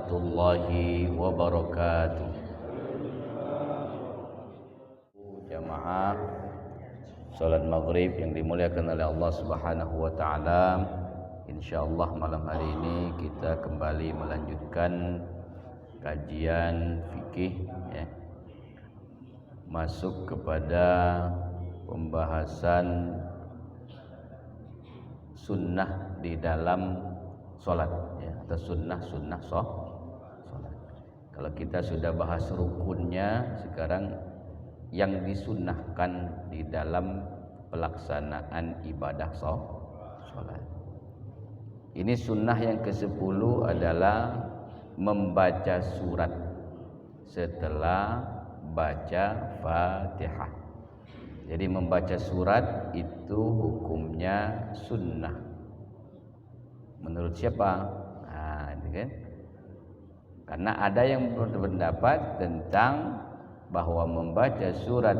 warahmatullahi wabarakatuh. Jamaah salat maghrib yang dimuliakan oleh Allah Subhanahu wa taala. Insyaallah malam hari ini kita kembali melanjutkan kajian fikih ya. Masuk kepada pembahasan sunnah di dalam sholat ya, atau sunnah sholat. Kalau kita sudah bahas rukunnya, sekarang yang disunnahkan di dalam pelaksanaan ibadah sholat. Ini sunnah yang ke-10 adalah membaca surat setelah baca Fatihah. Jadi membaca surat itu hukumnya sunnah. Menurut siapa? Nah, itu kan. Karena ada yang berpendapat tentang bahwa membaca surat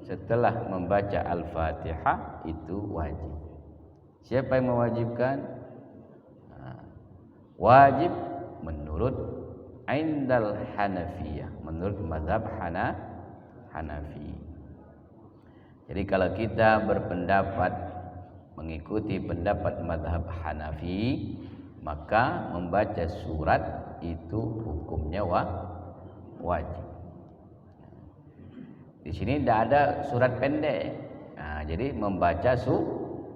setelah membaca Al-Fatihah itu wajib. Siapa yang mewajibkan? Nah, wajib menurut Indal Hanafiyah, menurut mazhab Hanafi. Jadi kalau kita berpendapat mengikuti pendapat mazhab Hanafi, maka membaca surat itu hukumnya wajib. Di sini tidak ada surat pendek. Nah, jadi membaca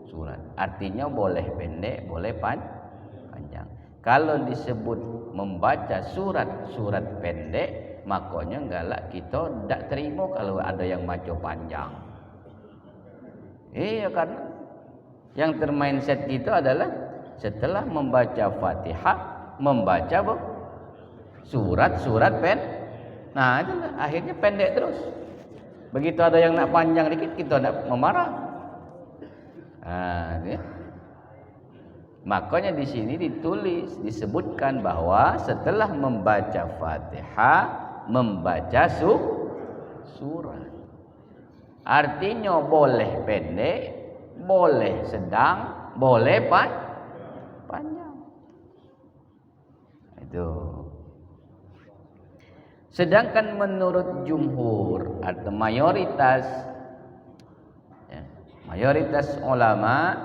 surat. Artinya boleh pendek, boleh panjang. Kalau disebut membaca surat pendek, makanya enggaklah kita tidak terima kalau ada yang baca panjang. Iya, karena yang termindset kita adalah setelah membaca Fatihah, membaca surat pendek. Nah, itulah akhirnya pendek terus. Begitu ada yang nak panjang dikit, kita nak memarah. Nah, ya. Makanya di sini disebutkan bahwa setelah membaca Fatihah, membaca surat. Artinya boleh pendek, boleh sedang, boleh panjang. Itu. Sedangkan menurut jumhur atau mayoritas ulama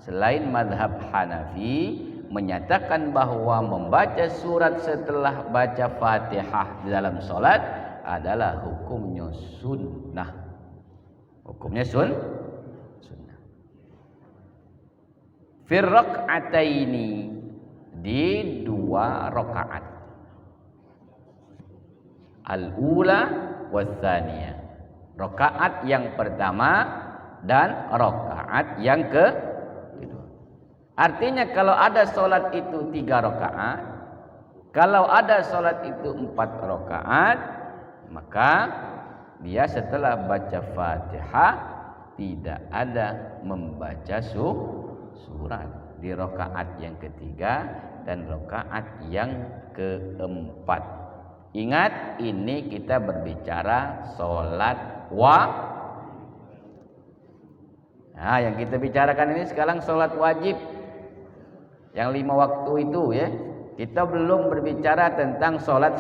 selain mazhab Hanafi menyatakan bahwa membaca surat setelah baca Fatihah di dalam salat adalah hukumnya sunnah. Hukumnya sunnah. Fir raka'ataini, di 2 rakaat. Al-ula was-tsaniyah. Rakaat yang pertama dan rakaat yang kedua. Artinya kalau ada salat itu 3 rakaat, kalau ada salat itu 4 rakaat, maka dia setelah baca Fatihah tidak ada membaca surat di rakaat yang ketiga dan rakaat yang keempat. Ingat, ini kita berbicara salat Nah, yang kita bicarakan ini sekarang salat wajib yang 5 waktu itu ya. Kita belum berbicara tentang salat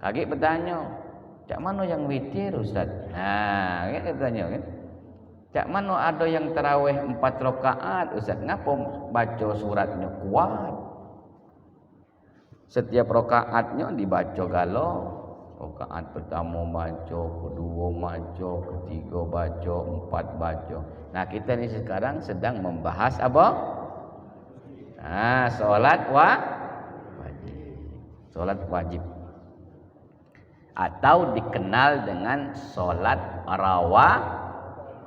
Kaki bertanya, cak mana yang witir Ustaz? Nah, kita tanya kan. Cak mana ada yang tarawih 4 rakaat Ustaz? Ngapa baca suratnya kuat? Setiap rakaatnya dibaca galau. Rakaat pertama baca, kedua baca, ketiga baca, 4 baca. Nah, kita ini sekarang sedang membahas apa? Nah, salat wajib. Salat wajib. Atau dikenal dengan salat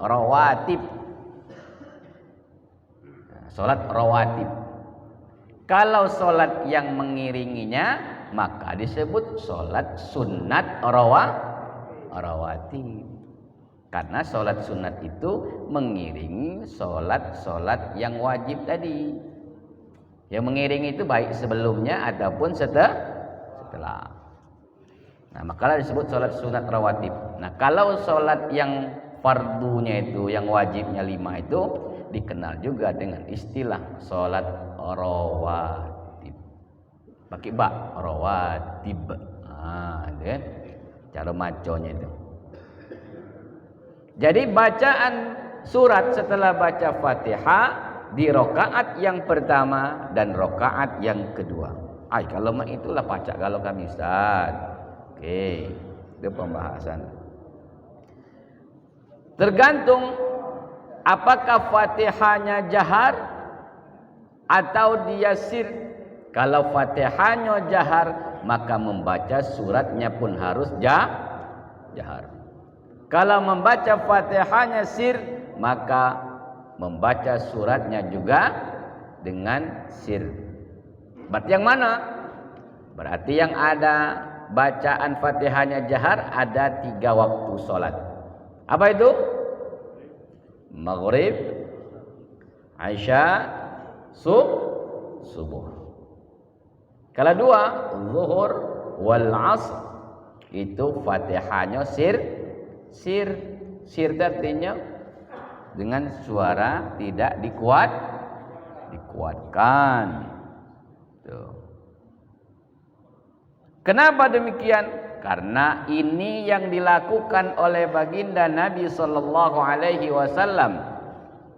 rawatib. Salat rawatib. Kalau salat yang mengiringinya maka disebut salat sunat rawatib. Karena salat sunat itu mengiringi salat yang wajib tadi. Yang mengiringi itu baik sebelumnya ataupun setelah. Nah, maka disebut salat sunat rawatib. Nah, kalau salat yang fardunya itu, yang wajibnya 5 itu dikenal juga dengan istilah salat rawatib. pakai ba, rawatib. Itu kan cara maconya itu. Jadi bacaan surat setelah baca Fatihah di rakaat yang pertama dan rakaat yang kedua. Kalau itulah pacak kalau kami Ustaz. Oke, itu pembahasan. Tergantung apakah Fatihahnya jahar atau dia sir. Kalau Fatihahnya jahar, maka membaca suratnya pun harus jahar. Kalau membaca Fatihahnya sir, maka membaca suratnya juga dengan sir. Berarti yang mana? Berarti yang ada bacaan Fatihahnya jahar ada 3 waktu sholat. Apa itu? Maghrib, Isya, subuh. Kalau 2, zuhur wal asr, itu Fatihahnya sir. Sir artinya dengan suara tidak dikuatkan. Tuh. Kenapa demikian? Karena ini yang dilakukan oleh baginda Nabi sallallahu alaihi wasallam.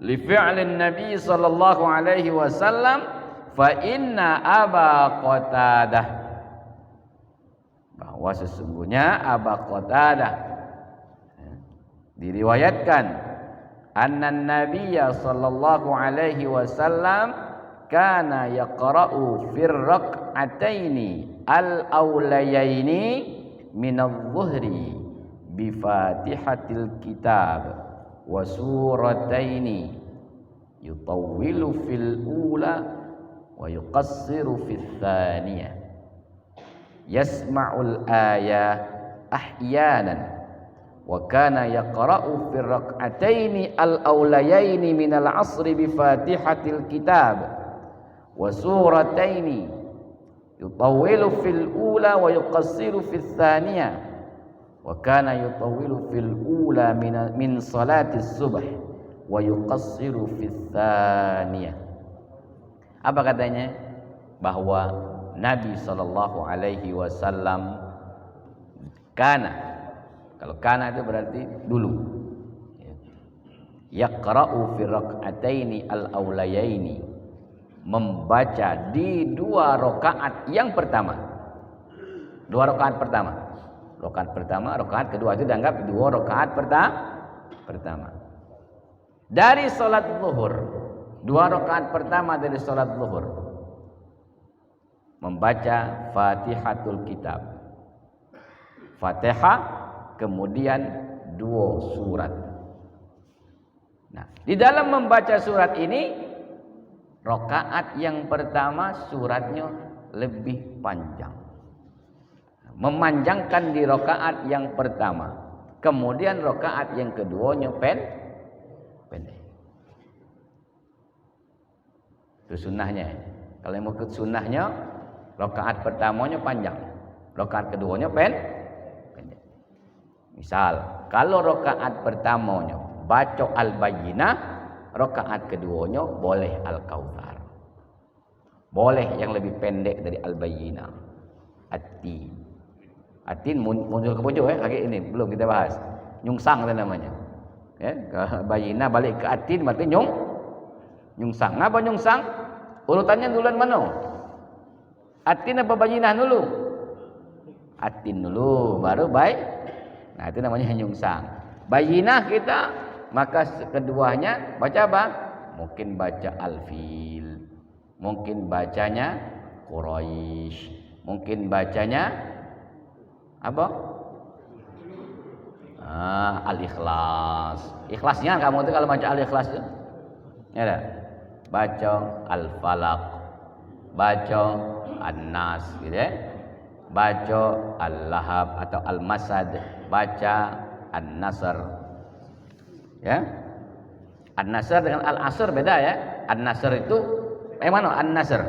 Li fi'lin Nabi sallallahu alaihi wasallam fa inna Aba Qatadah, bahwa sesungguhnya Aba Qatadah diriwayatkan anna Nabiyya sallallahu alaihi wasallam kana yaqra'u fir rak'ataini al-awlayaini min adh-dhuhri bi Fatihatil kitab wa surataini yutawwilu fil ula wa yuqassiru fil thaniyah yasma'ul ayah ahyanan wa kana yaqra'u fir rak'ataini al-awlayaini min al-'asri bi Fatihatil kitab wa surataini yutawwilu fil ula wa yuqassiru fil thaniyah wa kana yutawwilu fil ula min salati subh wa yuqassiru fil thaniyah. Apa katanya? Bahwa Nabi sallallahu alaihi wasallam kana, kalau kana itu berarti dulu, yaqra'u fi rak'ataini al-awlayaini, membaca di 2 rakaat yang pertama. 2 rakaat pertama. Rakaat kedua itu dianggap 2 rakaat pertama. Dari salat zuhur, 2 rakaat pertama dari salat zuhur, membaca Fatihatul Kitab. Fatihah kemudian 2 surat. Nah, di dalam membaca surat ini, rakaat yang pertama suratnya lebih panjang, memanjangkan di rakaat yang pertama. Kemudian rakaat yang keduanya pendek. Itu sunnahnya. Kalau yang mau ikut sunnahnya, rakaat pertamanya panjang, rakaat keduanya pendek. Misal, kalau rakaat pertamanya baca Al-Bayyinah, rakaat keduanya boleh Al-Kautsar. Boleh yang lebih pendek dari Al-Bayyinah. Atin muncul ke pojok lagi ini belum kita bahas. Nyungsang itu namanya. Ya, Bayyinah balik ke Atin berarti nyungsang. Ngapa nyungsang? Urutannya duluan mana? Atin apa Bayyinah dulu? Atin dulu baru baik. Nah, itu namanya nyungsang. Bayyinah kita, maka keduanya baca apa? Mungkin baca Al-Fil, mungkin bacanya Quraisy, mungkin bacanya apa? Al-Ikhlas. Ikhlasnya kamu tuh kalau baca Al-Ikhlas itu, ya dah. Baca Al-Falaq, baca An-Nas, gitu ya. Baca Al-Lahab atau Al-Masad, baca An-Nasr. Ya, An-Nasr dengan Al-Asr beda ya. An-Nasr itu mana? An-Nasr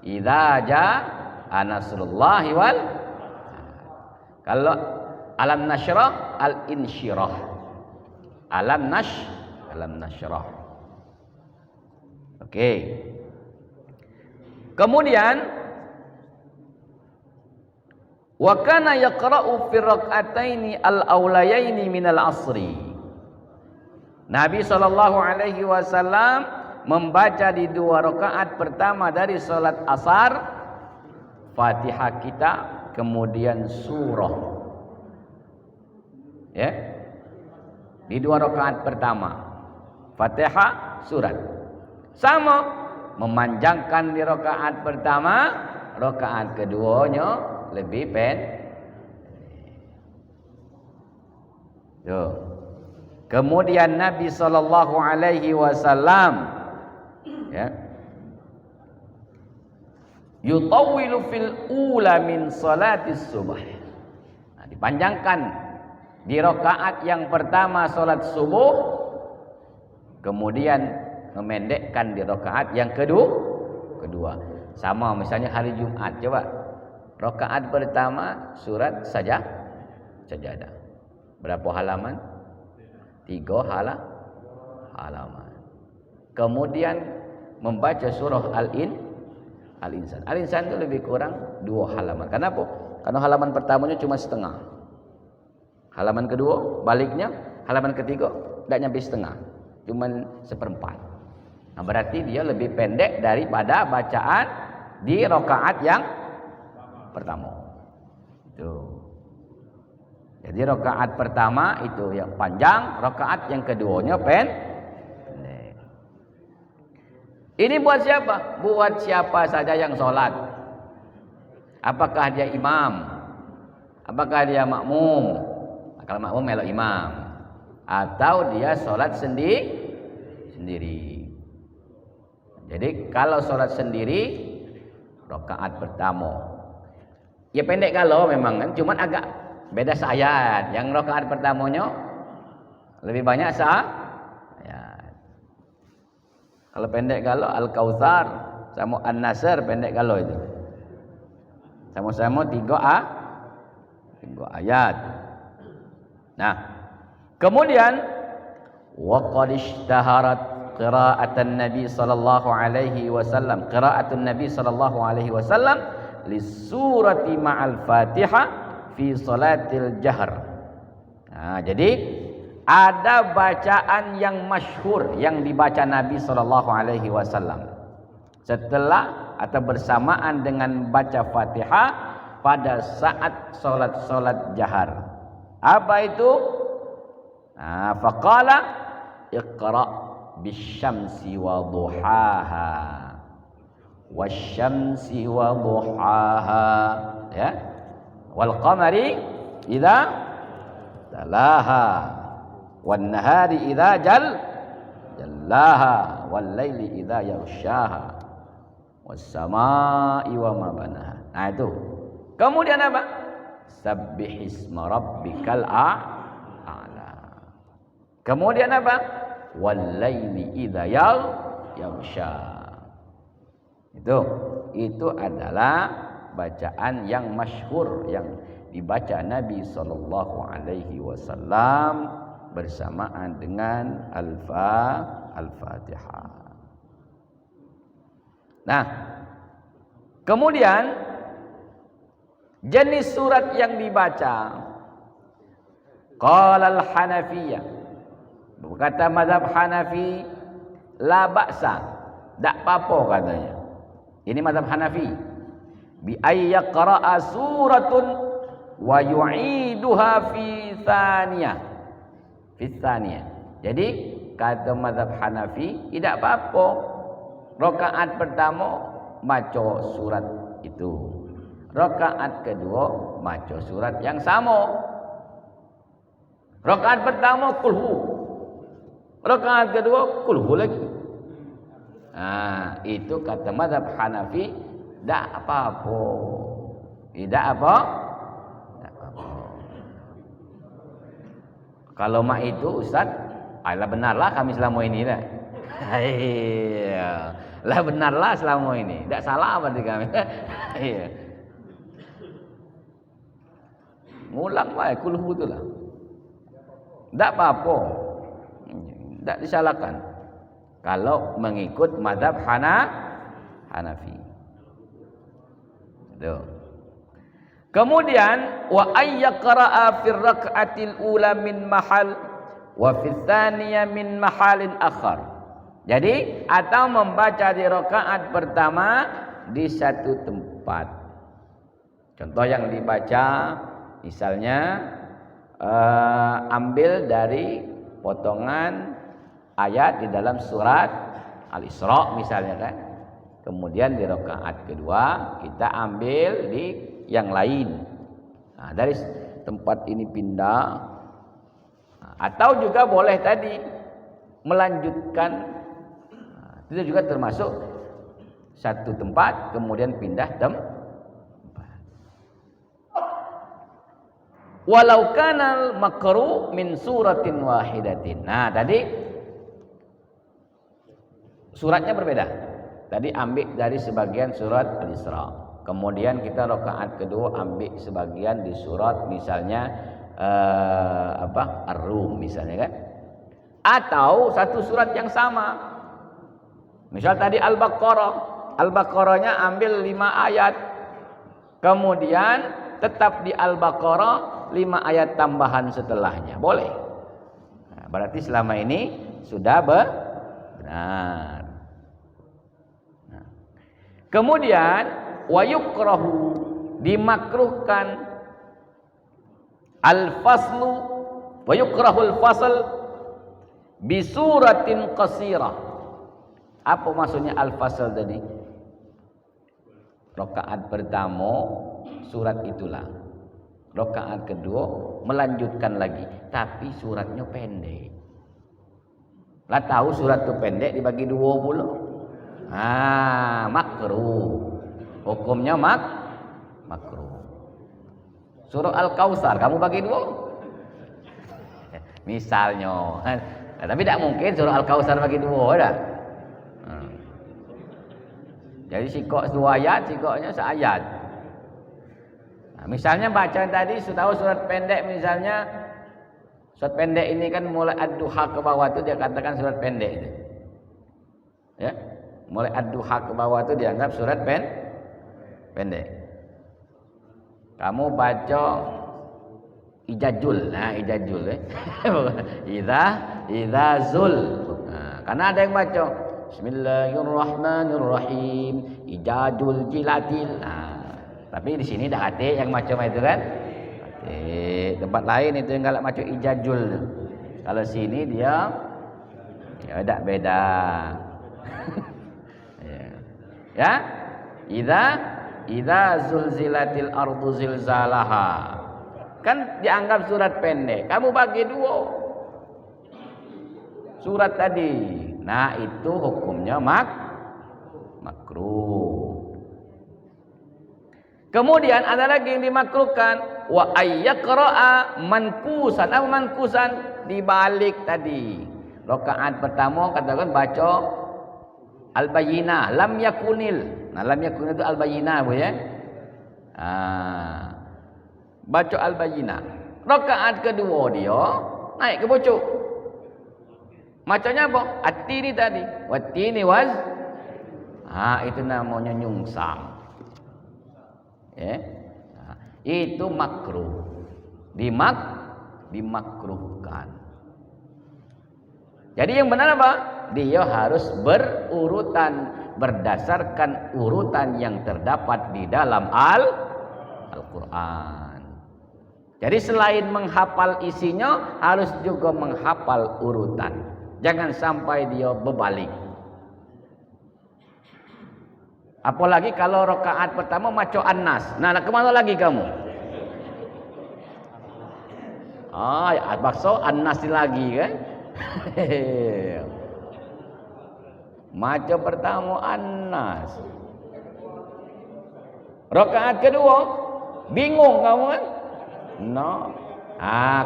idza jaa nasrullahi wal, kalau alam nasyrah al-insyirah, alam nasyrah. Oke. Kemudian wa kana yaqra'u fi rak'ataini al-awlayaini minal asri. Nabi SAW membaca di 2 rakaat pertama dari salat asar Fatihah kita, kemudian surah. Ya. Di 2 rakaat pertama Fatihah, surat. Sama, memanjangkan di rakaat pertama, rakaat keduanya lebih pendek. Tuh. Kemudian Nabi SAW ya, yutawwilu fil ula min salatis subh. Nah, dipanjangkan di rakaat yang pertama salat subuh, kemudian memendekkan di rakaat yang kedua. Sama misalnya hari Jumat, coba rakaat pertama surat sajadah. Berapa halaman? 3 halaman. Kemudian membaca surah Al-Insan. Al-Insan itu lebih kurang 2 halaman. Kenapa? Karena halaman pertamanya cuma setengah. Halaman kedua, baliknya halaman ketiga tidak nyampe setengah, cuma 1/4. Nah, berarti dia lebih pendek daripada bacaan di rakaat yang pertama. Itu. Jadi rakaat pertama itu yang panjang, rakaat yang keduanya pendek. Ini buat siapa? Buat siapa saja yang sholat. Apakah dia imam? Apakah dia makmum? Kalau makmum melok imam, atau dia sholat sendiri. Jadi kalau sholat sendiri, rakaat pertama ya pendek kalau memang kan, cuman agak beda ayat. Yang rakaat pertamanya lebih banyak ayat. Kalau pendek kalau Al-Kautsar sama An-Nasr pendek kalau itu. Sama-sama 3 ayat. Nah, kemudian wa qad ishtaharat qira'atan Nabi sallallahu alaihi wasallam, qira'atun Nabi sallallahu alaihi wasallam lisurati ma'al Fatihah fi salatil jahr. Nah, jadi ada bacaan yang masyhur yang dibaca Nabi sallallahu alaihi wasallam setelah atau bersamaan dengan baca Fatihah pada saat salat jahar. Apa itu? Nah, faqala iqra bisyamsi wa duhaha wasyamsi wa duhaha, ya, wal qamari idza talaha wan nahari idza jallaha wal laili idza yaghshaha was samaa'i wa ma banaha. Nah, itu. Kemudian apa? Sabbihisma rabbikal a'la. Kemudian apa? Wal-laili idza yaghsha. Itu adalah bacaan yang masyhur yang dibaca Nabi sallallahu alaihi wasallam bersamaan dengan Al-Fatihah. Nah, kemudian jenis surat yang dibaca, qala al-Hanafiyah, berkata mazhab Hanafi, la ba'sa, tak apa-apa katanya. Ini mazhab Hanafi. Bi ayyaqra'a suratun wa yu'iduha fi thaniyah. Jadi kata mazhab Hanafi, tidak apa-apa rakaat pertama baca surat itu, rakaat kedua baca surat yang sama. Rakaat pertama kulhu, rakaat kedua kulhu lagi. Nah, itu kata mazhab Hanafi, tidak apa-apa. Tidak apa? Tidak apa-apa. Kalau mak itu Ustaz, lah benarlah kami selama ini lah. Lah benarlah selama ini. Tidak salah berarti kami. Iya. Ngulang wae kulhu itulah. Tak apa-apa. Tak disalahkan kalau mengikut mazhab Hanafi. Tuh. Kemudian wa ayyaqra'a fir rak'atil ula min mahal wa fil tsaniyah min mahalin akhar. Jadi atau membaca di rakaat pertama di satu tempat. Contoh yang dibaca misalnya ambil dari potongan ayat di dalam surat Al-Isra misalnya kan. Kemudian di rakaat kedua kita ambil di yang lain. Nah, dari tempat ini pindah. Nah, atau juga boleh tadi melanjutkan. Nah, itu juga termasuk satu tempat kemudian pindah tempat. Walau kanal makru min suratin wahidatin. Nah, tadi suratnya berbeda. Tadi ambil dari sebagian surat Al-Isra. Kemudian kita rakaat kedua ambil sebagian di surat misalnya Ar-Rum misalnya kan. Atau satu surat yang sama. Misal tadi Al-Baqarah. Al-Baqarahnya ambil 5 ayat. Kemudian tetap di Al-Baqarah 5 ayat tambahan setelahnya. Boleh. Nah, berarti selama ini sudah benar. Nah. Kemudian wa yukrahu dimakruhkan al-faslu wa yukrahul fasl bi suratin qasirah. Apa maksudnya al-fasl tadi? Rakaat pertama surat itulah. Rakaat kedua melanjutkan lagi, tapi suratnya pendek. Lah tahu surat itu pendek dibagi 2 pula. Makruh. Hukumnya makruh. Surah Al-Kautsar kamu bagi 2. Misalnya. Nah, tapi tidak mungkin surah Al-Kautsar bagi 2 dah. Jadi sikok 2 ayat, sikoknya seayat. Nah, misalnya bacaan tadi tahu surat pendek misalnya. Surat pendek ini kan mulai ad-duha ke bawah itu dia katakan surat pendek itu. Ya. Mulai ad-duha ke bawah itu dianggap surat pendek. Kamu baca ijajul. Nah, ijajul Idza zul. Nah, karena ada yang baca Bismillahirrahmanirrahim. Ijajul jilatil. Nah, tapi di sini dah hati yang macam itu kan. Tempat lain itu yang galak macam ijajul. Kalau sini dia ya tidak beda. Ya. Idza zulzilatil ardu zilzalaha. Kan dianggap surat pendek. Kamu bagi 2 surat tadi. Nah, itu hukumnya makruh. Kemudian ada lagi yang dimakruhkan wa ayyaqra'a mankusan. Apa mankusan? Dibalik tadi. Rakaat pertama katakan baca Al-Bayyinah, lam yakunil. Nah, lam yakunil itu Al-Bayyinah Bu ya. Baca Al-Bayyinah. Rakaat kedua dia naik ke pucuk. Macamnya apa? At-tini tadi. Wat-tini waz. Itu namanya nyungsang. Ya. Itu makruh. Dimakruhkan. Jadi yang benar apa? Dia harus berurutan berdasarkan urutan yang terdapat di dalam Al-Quran. Jadi selain menghafal isinya, harus juga menghafal urutan. Jangan sampai dia berbalik. Apalagi kalau rakaat pertama maco An-Nas. Nah, kemana lagi kamu? Bakso An-Nas lagi kan? Maco pertama An-Nas. Rakaat kedua bingung kamu kan? No.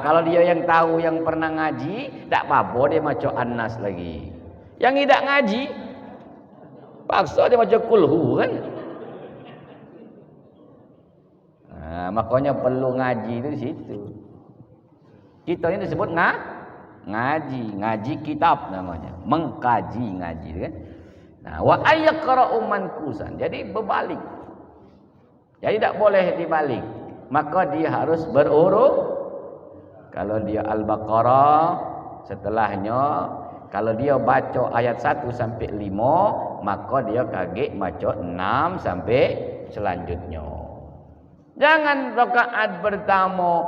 Kalau dia yang tahu, yang pernah ngaji, tak apa-apa dia maco An-Nas lagi. Yang tidak ngaji, paksa dia maco kulhu kan? Makanya perlu ngaji itu di situ. Kita ini disebut ngaji kitab namanya, mengkaji ngaji kan. Nah, wa ayyaqra'u mankusan. Jadi berbalik. Jadi tak boleh dibalik. Maka dia harus berurut. Kalau dia Al-Baqarah, setelahnya kalau dia baca ayat 1 sampai 5, maka dia kaget baca 6 sampai selanjutnya. Jangan rakaat pertama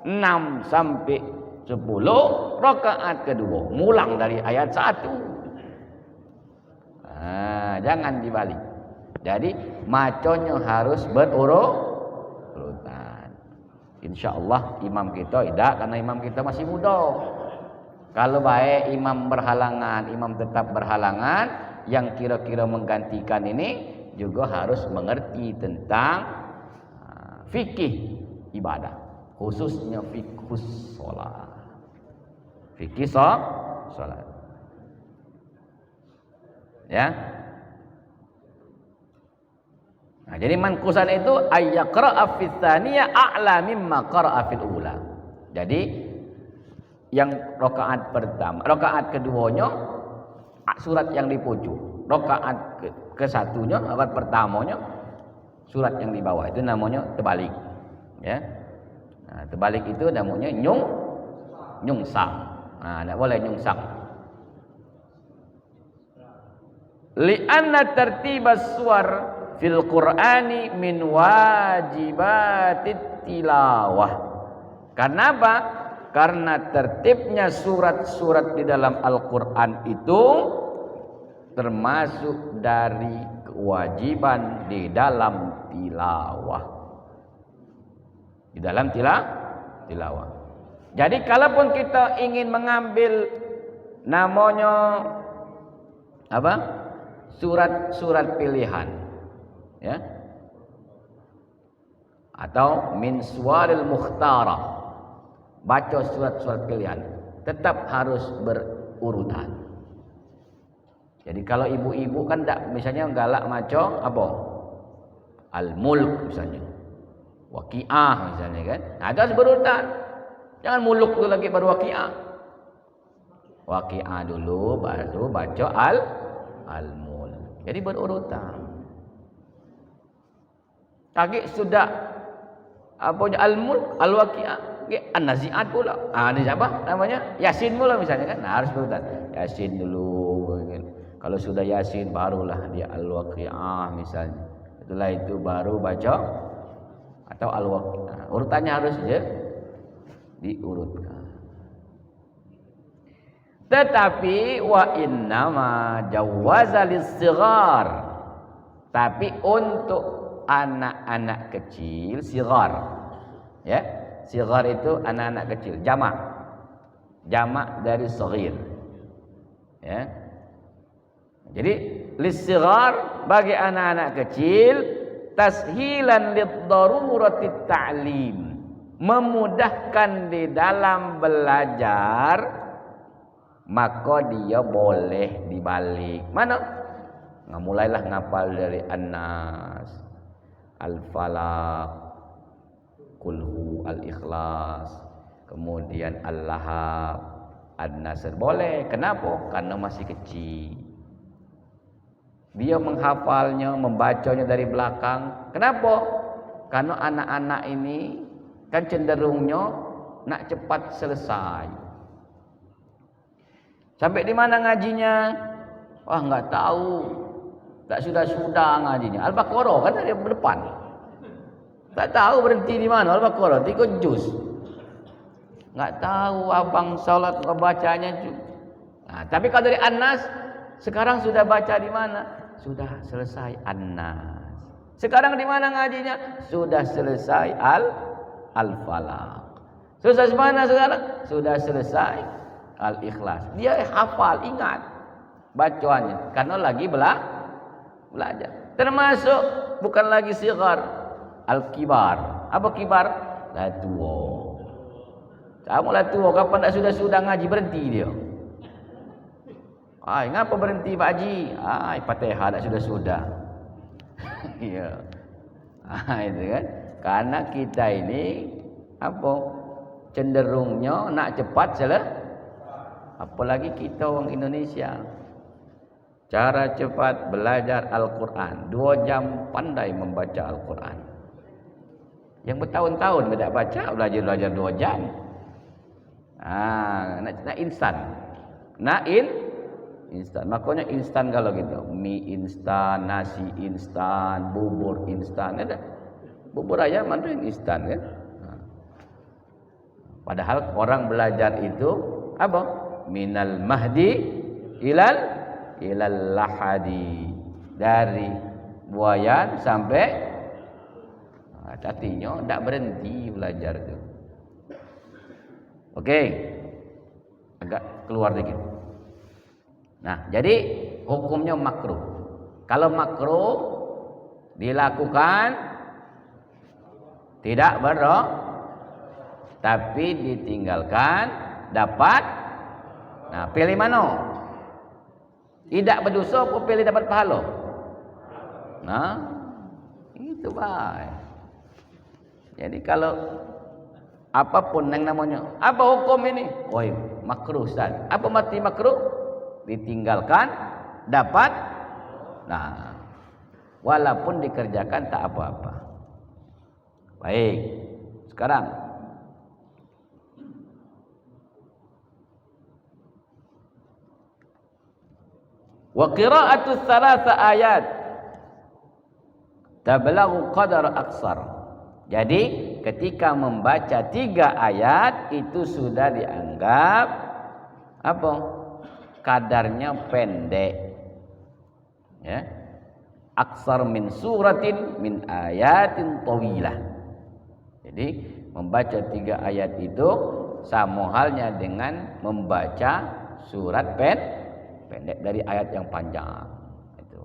6 sampai 10, rakaat kedua mulang dari ayat 1. Jangan dibalik. Jadi macanya harus berurutan. InsyaAllah imam kita tidak, karena imam kita masih muda. Kalau baik imam berhalangan, imam tetap berhalangan, yang kira-kira menggantikan ini juga harus mengerti tentang fikih ibadah, khususnya fikih sholat. Fikih sholat. Ya. Nah, jadi mankusan itu ayyaqra'a fis tsaniyah a'la mimma qara'a fil ula. Jadi yang rakaat pertama, rakaat keduanya surat yang di pucuk, rakaat ke-1-nya, rakaat pertamanya surat yang di bawah, itu namanya terbalik. Ya. Nah, terbalik itu namanya nyungsang. Nah, tidak boleh nyungsang. Li'anna tartibas suwar fil Qur'ani min wajibatit tilawah. Karena apa? Karena tertibnya surat-surat di dalam Al-Quran itu termasuk dari kewajiban di dalam tilawah. Di dalam tilawah. Jadi kalaupun kita ingin mengambil namanya apa? Surat-surat pilihan, ya, atau min suwaril mukhtarah, baca surat-surat pilihan, tetap harus berurutan. Jadi kalau ibu-ibu kan tak, misalnya galak maca apa? Al-Mulk misalnya, Waqiah misalnya kan, nah, itu harus berurutan. Jangan muluk dulu lagi baru Waqiah. Waqiah dulu baru baca Al-Mulk. Jadi berurutan. Kaki sudah apa Al-Mulk, Al-Waqiah, An-Nazi'at pula. Ini siapa namanya? Yasin pula misalnya kan. Nah, harus berurutan. Yasin dulu. Kalau sudah Yasin barulah dia Al-Waqiah misalnya. Setelah itu baru baca atau Al-Waqiah. Urutannya harus diurutkan. Tetapi wa innama jawaza lis-sighar. Tapi untuk anak-anak kecil, sighar. Ya. Sighar itu anak-anak kecil, jamak. Jamak dari saghir. Ya. Jadi lis-sighar bagi anak-anak kecil tashilan lid-darurati ta'lim. Memudahkan di dalam belajar, maka dia boleh dibalik. Mana? Mulailah ngapal dari An-Nas, Al-Falaq, Qulhu, Al-Ikhlas, kemudian Al-Lahab, An-Nasr. Boleh. Kenapa? Karena masih kecil. Dia menghafalnya, membacanya dari belakang. Kenapa? Karena anak-anak ini kan cenderungnya nak cepat selesai. Sampai di mana ngajinya? Wah, enggak tahu. Tak sudah ngajinya. Al-Baqarah kan dari depan. Tak tahu berhenti di mana Al-Baqarah, 3 juz. Enggak tahu abang salat bacanya. Nah, tapi kalau dari An-Nas sekarang sudah baca di mana? Sudah selesai An-Nas. Sekarang di mana ngajinya? Sudah selesai Al-Falaq. Sudah mana sekarang? Sudah selesai Al-Ikhlas. Dia hafal, ingat bacaannya karena lagi belajar. Termasuk bukan lagi sighar, Al-Kibar. Apa kibar? Lah tua. Kamu lah tua, kapan tak sudah ngaji berhenti dia. Ngapa berhenti Pak Haji? Fatihah tak sudah. Iya. Itu kan. Karena kita ini apa? Cenderungnya nak cepat apalagi kita orang Indonesia. Cara cepat belajar Al-Quran, 2 jam pandai membaca Al-Quran. Yang bertahun-tahun tidak baca, belajar 2 jam. Nak instan. Instan. Makanya instan kalau gitu. Mie instan, nasi instan, bubur instan. Ada. Bubur ayam ada yang instan kan? Padahal orang belajar itu apa? Minal mahdi ilal lahadi. Dari buayan sampai artinya tidak berhenti belajar itu. Oke. Agak keluar dikit. Nah, jadi hukumnya makruh. Kalau makruh dilakukan tidak berdosa, tapi ditinggalkan dapat. Nah, pilih mana? Tidak berdosa atau pilih dapat pahala? Nah, itu baik. Jadi kalau apapun yang namanya, apa hukum ini? Oh, makruh Ustaz. Apa mati makruh? Ditinggalkan dapat. Nah, walaupun dikerjakan tak apa-apa. Baik. Sekarang wa qira'atu thalatha ayat tablaghu qadar aksar. Jadi ketika membaca 3 ayat itu sudah dianggap apa? Kadarnya pendek. Ya. Aksar min suratin min ayatin tawilah. Jadi membaca 3 ayat itu sama halnya dengan membaca surat pendek dari ayat yang panjang. Itu.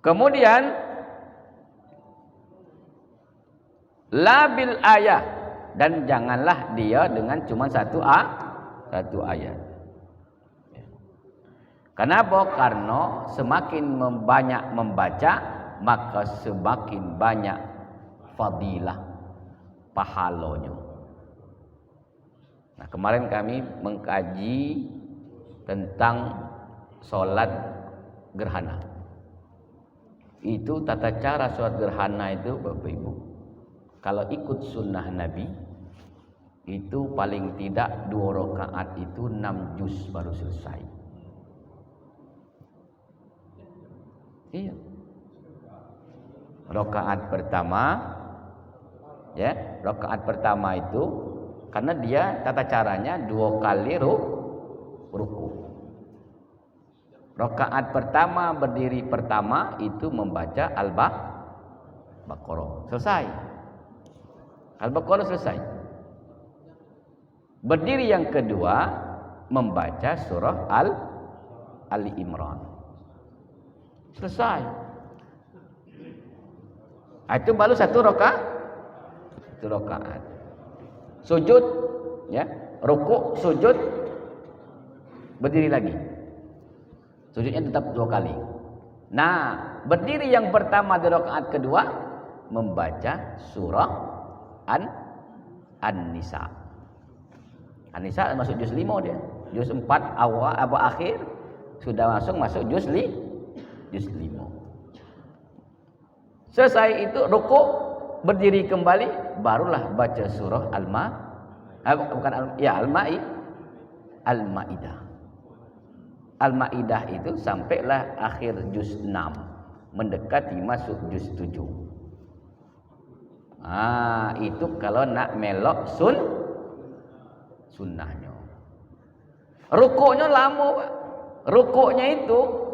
Kemudian labil ayat, dan janganlah dia dengan cuma satu ayat. Kenapa? Karena semakin banyak membaca, maka semakin banyak fadilah pahalanya. Nah, kemarin kami mengkaji tentang sholat gerhana. Itu tata cara sholat gerhana itu, Bapak Ibu, kalau ikut sunnah Nabi, itu paling tidak 2 rakaat itu 6 juz baru selesai. Iya. Rakaat pertama, ya, rakaat pertama itu karena dia tata caranya 2 kali ruku. Rakaat pertama berdiri pertama itu membaca Al-Baqarah. Selesai. Al-Baqarah selesai. Berdiri yang kedua membaca surah Ali Imran. Selesai. Itu baru 1 rakaat. 1 rakaat. Sujud, ya, rukuk, sujud, berdiri lagi. Sujudnya tetap 2 kali. Nah, berdiri yang pertama di rakaat kedua membaca surah An-Nisa. An-Nisa masuk juz 5 dia. Juz 4 awal apa akhir sudah masuk juz 5. Selesai itu rukuk, berdiri kembali, barulah baca surah Al-Maidah. Al-Maidah itu sampailah akhir juz 6, mendekati masuk juz 7. Itu kalau nak melok sunnahnya. Rukuknya lama, Pak. Rukuknya itu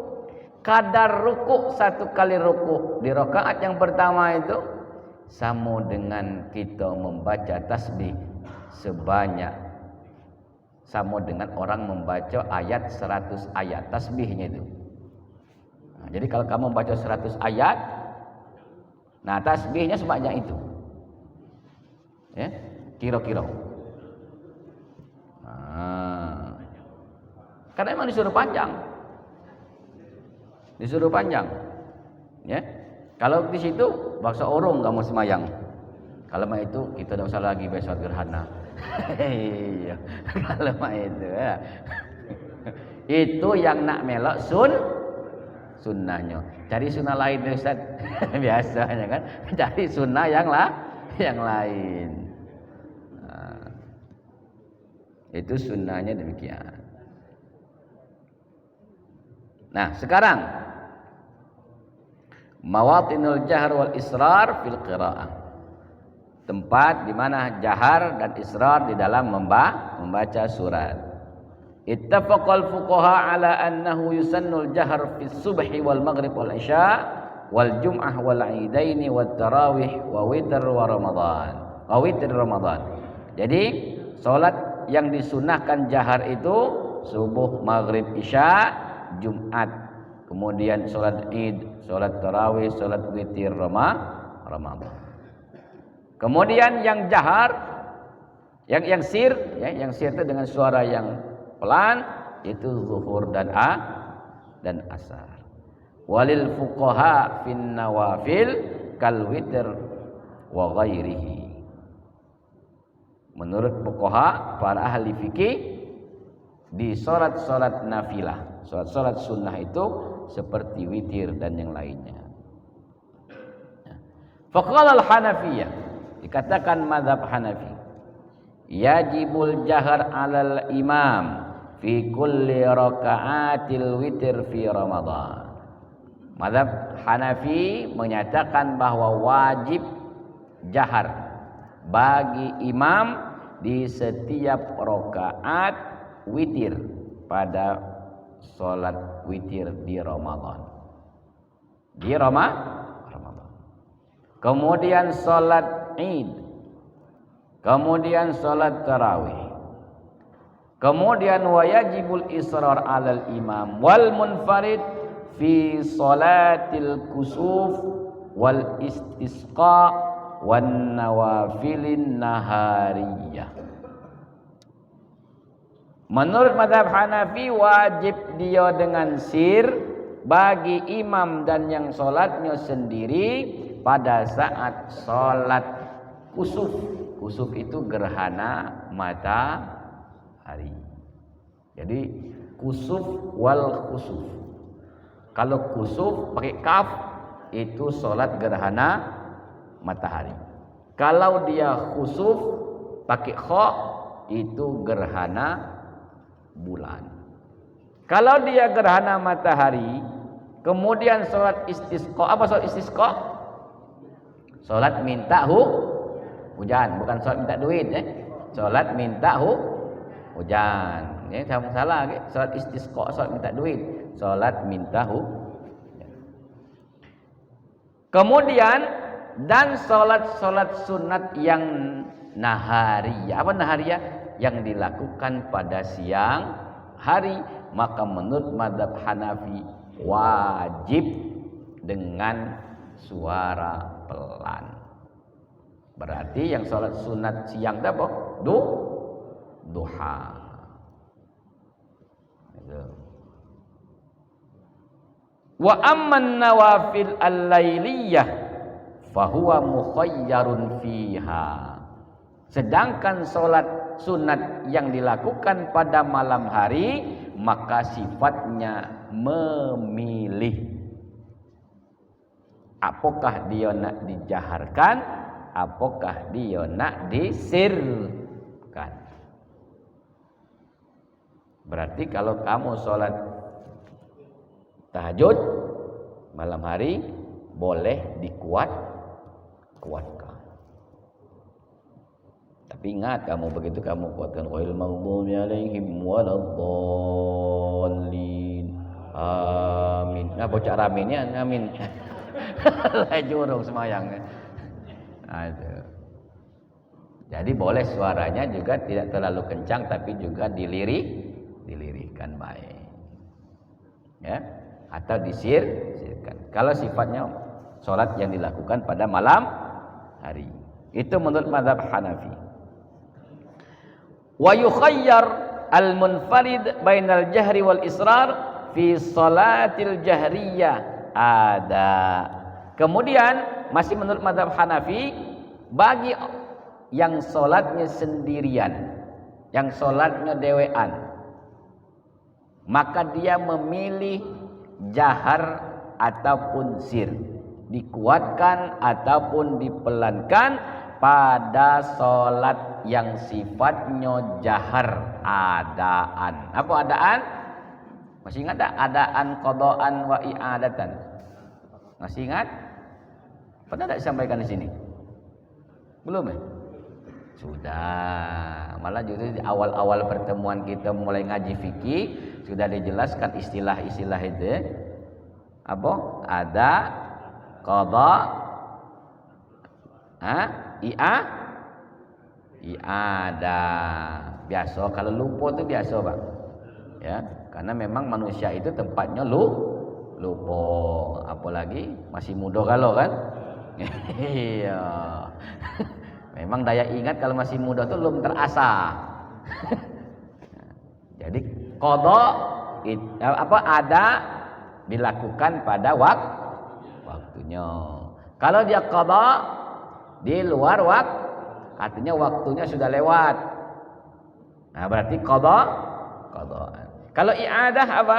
kadar rukuk 1 kali rukuk di rakaat yang pertama itu sama dengan kita membaca tasbih sama dengan orang membaca ayat 100 ayat tasbihnya itu. Nah, jadi kalau kamu membaca 100 ayat, nah tasbihnya sebanyak itu. Ya, kira-kira. Karena memang disuruh panjang. Ya. Kalau di situ bakso orang enggak mau semayang. Kalau mah itu kita tidak usah lagi besok gerhana. Iya. Kalau mah itu ya. Itu yang nak melok sunnahnya. Cari sunnah lain Ustaz. Biasanya kan cari sunnah yang lain. Nah, itu sunnahnya demikian. Nah, sekarang mawatinul jahr wal israr fil qiraah. Tempat di mana jahar dan israr di dalam membaca surat. Ittafaqal fuqaha ala annahu yusannul jahr fi subhi wal maghrib wal isya wal jum'ah wal idaini wat tarawih wa witr wa ramadan. Wa witr ramadan. Jadi salat yang disunahkan jahar itu subuh, maghrib, isya, Jumat, kemudian salat Id, salat tarawih, salat witir Ramadan. Kemudian yang jahar, yang sir, ya, yang sir itu dengan suara yang pelan, itu zuhur dan asar. Walil fuqaha fin nawafil kal witr wa ghairihi. Menurut fuqaha, para ahli fikih, di salat-salat nafilah, salat-salat sunnah itu seperti witir dan yang lainnya. Faqala al-Hanafiyah, dikatakan mazhab Hanafi, yajibul jahar 'alal imam fi kulli raka'atil witir fi Ramadan. Mazhab Hanafi menyatakan bahwa wajib jahar bagi imam di setiap rakaat witir pada salat witir di Ramadan. Di Ramadan. Kemudian salat Id. Kemudian salat tarawih. Kemudian wajibul israr 'alal imam wal munfarid fi salatil kusuf wal istisqa wan nawafilin nahariyah. Menurut mazhab Hanafi wajib dia dengan sir bagi imam dan yang solatnya sendiri pada saat solat kusuf. Kusuf itu gerhana matahari. Jadi kusuf wal khusuf. Kalau kusuf pakai kaf itu solat gerhana matahari. Kalau dia khusuf pakai kha itu gerhana bulan. Kalau dia gerhana matahari, kemudian sholat istisqa. Apa sholat istisqa? Sholat minta hujan, bukan sholat minta duit. Sholat minta hujan. Ini salah. Sholat istisqa, sholat minta duit. Sholat minta hujan. Kemudian dan sholat sunat yang nahariyah. Apa nahariyah? Yang dilakukan pada siang hari, maka menurut mazhab Hanafi wajib dengan suara pelan. Berarti yang sholat sunat siang itu apa? Duha. Wa amman nawafil al-lailiyah fahuwa mukhayyarun fiha. Sedangkan sholat sunat yang dilakukan pada malam hari maka sifatnya memilih. Apakah dia nak dijaharkan, apakah dia nak disirkan. Berarti kalau kamu sholat tahajud malam hari boleh dikuatkan. Tapi ingat, kamu begitu kamu kuatkan ghairil maghdubi alaihim waladdallin. Amin. Nah, bocah aminnya amin. Lajurung semayang. Aduh. Jadi boleh suaranya juga tidak terlalu kencang tapi juga dilirihkan baik. Ya, atau disirkan. Kalau sifatnya salat yang dilakukan pada malam hari. Itu menurut mazhab Hanafi. Wa yukhayyar al-munfarid bainal jahri wal israr fi salatil jahriyah ada. Kemudian masih menurut mazhab Hanafi, bagi yang solatnya sendirian, yang solatnya dewean, maka dia memilih jahar ataupun sir, dikuatkan ataupun dipelankan pada solat yang sifatnya jahar adaan. Apa adaan? Masih ingat tak? Adaan, qadaan wa i'adatan. Masih ingat? Pernah tak disampaikan di sini? Belum ya? Sudah. Malah justru di awal-awal pertemuan kita mulai ngaji fikih sudah dijelaskan istilah-istilah itu. Apa? Ada, qada, i'ada. Biasa kalau lupa itu biasa, Pak. Ya, karena memang manusia itu tempatnya lupa. Apalagi masih muda kalau kan? Iya. Memang daya ingat kalau masih muda tuh belum terasa. Jadi qada ada dilakukan pada waktunya. Kalau dia qada di luar waktu, artinya waktunya sudah lewat. Nah, berarti qadaan. Kalau i'adah apa?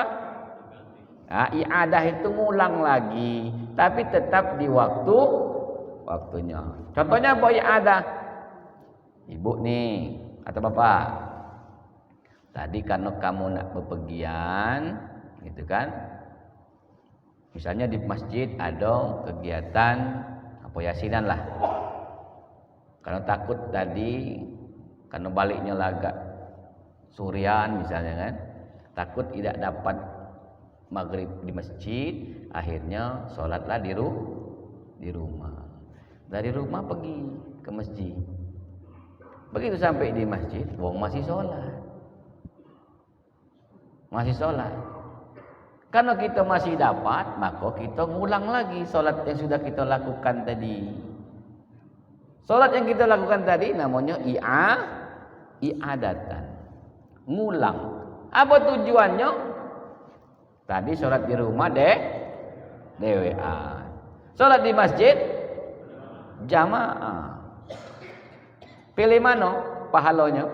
Nah, i'adah itu ngulang lagi, tapi tetap di waktunya. Contohnya apa i'adah? Ibu nih atau bapak. Tadi karena kamu nak bepergian, gitu kan? Misalnya di masjid ada kegiatan apa yasinan lah. Karena takut tadi karena baliknya agak surian misalnya kan, takut tidak dapat maghrib di masjid, akhirnya sholatlah di rumah. Dari rumah pergi ke masjid. Begitu sampai di masjid, wong masih sholat. Karena kita masih dapat, maka kita ngulang lagi sholat yang sudah kita lakukan tadi. Sholat yang kita lakukan tadi namanya i'adatan. Ngulang. Apa tujuannya? Tadi sholat di rumah dewean. Sholat di masjid jamaah. Pilih mana pahalanya?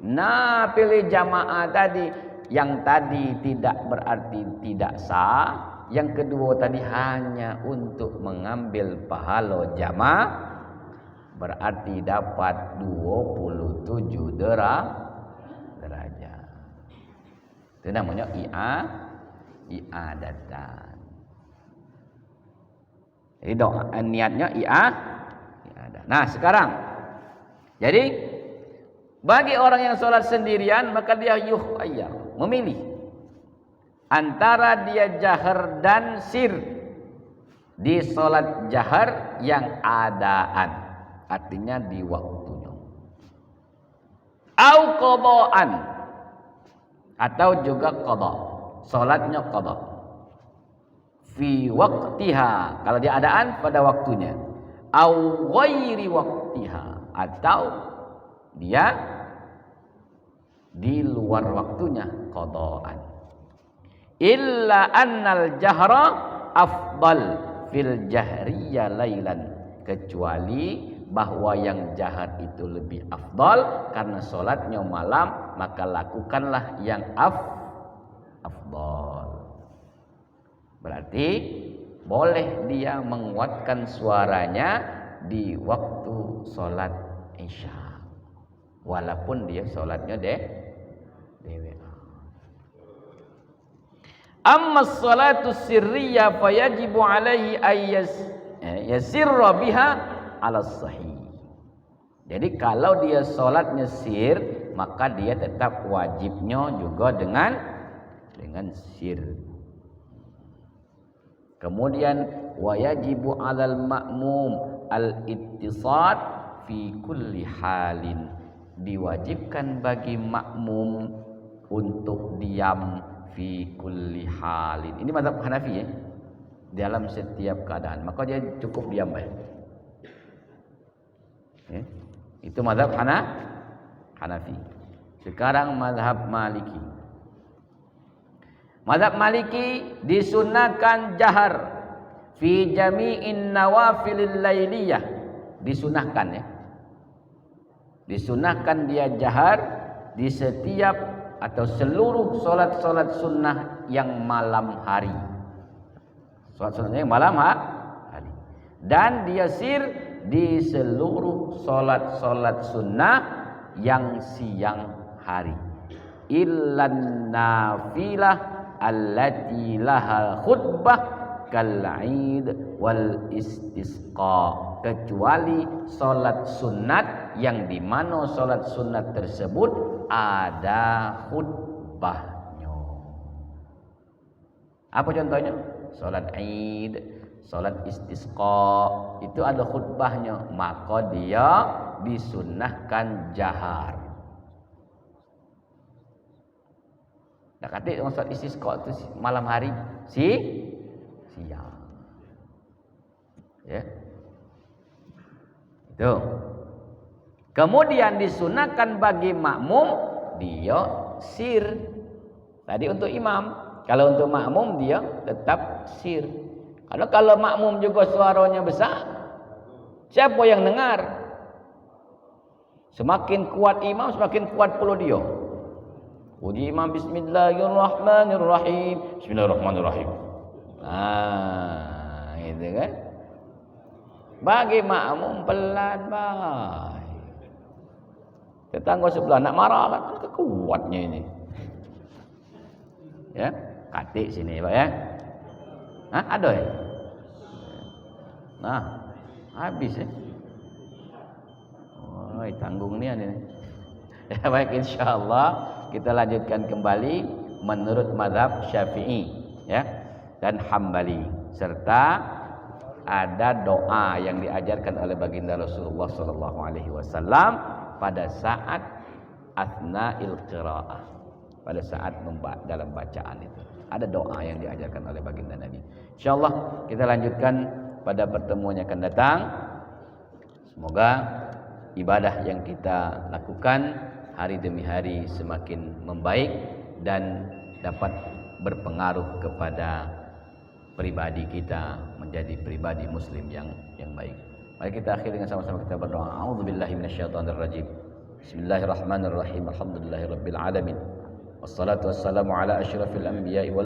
Nah, pilih jamaah tadi. Yang tadi tidak berarti tidak sah. Yang kedua tadi hanya untuk mengambil pahala jamaah. Berarti dapat 27 derajat. Itu namanya i'adatan. Jadi doa niatnya i'adah. Nah, sekarang jadi bagi orang yang sholat sendirian maka dia memilih antara dia jahar dan sir di sholat jahar yang adaan, artinya di waktunya, au qadaan atau juga qada, sholatnya qada fi waqtiha kalau dia adaan pada waktunya, au ghairi waqtiha atau dia di luar waktunya qadaan. Illa annal jahra afdal fil jahriyya lailan, kecuali bahwa yang jahar itu lebih afdal karena sholatnya malam, maka lakukanlah yang afdal. Berarti boleh dia menguatkan suaranya di waktu sholat isya, walaupun dia sholatnya dewa. Amma sholatu sirriyah fayajibu alaihi yasirra biha ala sahih. Jadi kalau dia sholatnya sir, maka dia tetap wajibnya juga dengan sir. Kemudian wayajibu alal ma'mum al-ittisad fi kulli halin, diwajibkan bagi makmum untuk diam fi kulli halin. Ini mazhab Hanafi ya. Dalam setiap keadaan, maka dia cukup diam baik. Ya. Itu mazhab Hanafi. Sekarang mazhab Maliki. Mazhab Maliki disunahkan jahar fi jami'in nawafilil lailiyah. Disunahkan ya. Disunahkan dia jahar di setiap atau seluruh solat-solat sunnah yang malam hari. Salat sunnahnya malam hari. Dan dia sir di seluruh salat-salat sunnah yang siang hari. Illan nafilah allati lahal khutbah kal-'id wal istisqa, kecuali salat sunat yang di mana salat sunat tersebut ada khutbahnya. Apa contohnya? Salat Id, salat istisqa, itu ada khutbahnya, maka dia disunnahkan jahar. Nak kata orang salat istisqa itu malam hari, siang. Ya. Itu. Kemudian disunahkan bagi makmum dia sir. Tadi untuk imam, kalau untuk makmum dia tetap sir. Karena kalau makmum juga suaranya besar, siapa yang dengar? Semakin kuat imam, semakin kuat pula dia. Puji imam, bismillahirrahmanirrahim. Bismillahirrahmanirrahim. Gitu kan? Bagi makmum pelan baik. Tetangga sebelah nak marah kan, kuatnya ini. Ya, katik sini Pak ya. Hah, ada ya? Nah, habis ya. Oh, tanggung ni ada. Ya, baik, insyaallah kita lanjutkan kembali menurut mazhab Syafi'i ya dan Hambali, serta ada doa yang diajarkan oleh baginda Rasulullah sallallahu alaihi wasallam pada saat asna'il qiraah, pada saat dalam bacaan itu. Ada doa yang diajarkan oleh baginda Nabi. Insyaallah kita lanjutkan pada pertemuan yang akan datang. Semoga ibadah yang kita lakukan hari demi hari semakin membaik dan dapat berpengaruh kepada pribadi kita menjadi pribadi muslim yang baik. Mari kita akhiri dengan sama-sama kita berdoa. A'udzubillahi minasyaitonirrajim. Bismillahirrahmanirrahim. Alhamdulillahirabbil alamin. Wassalatu wassalamu ala asyrafil anbiya'i wal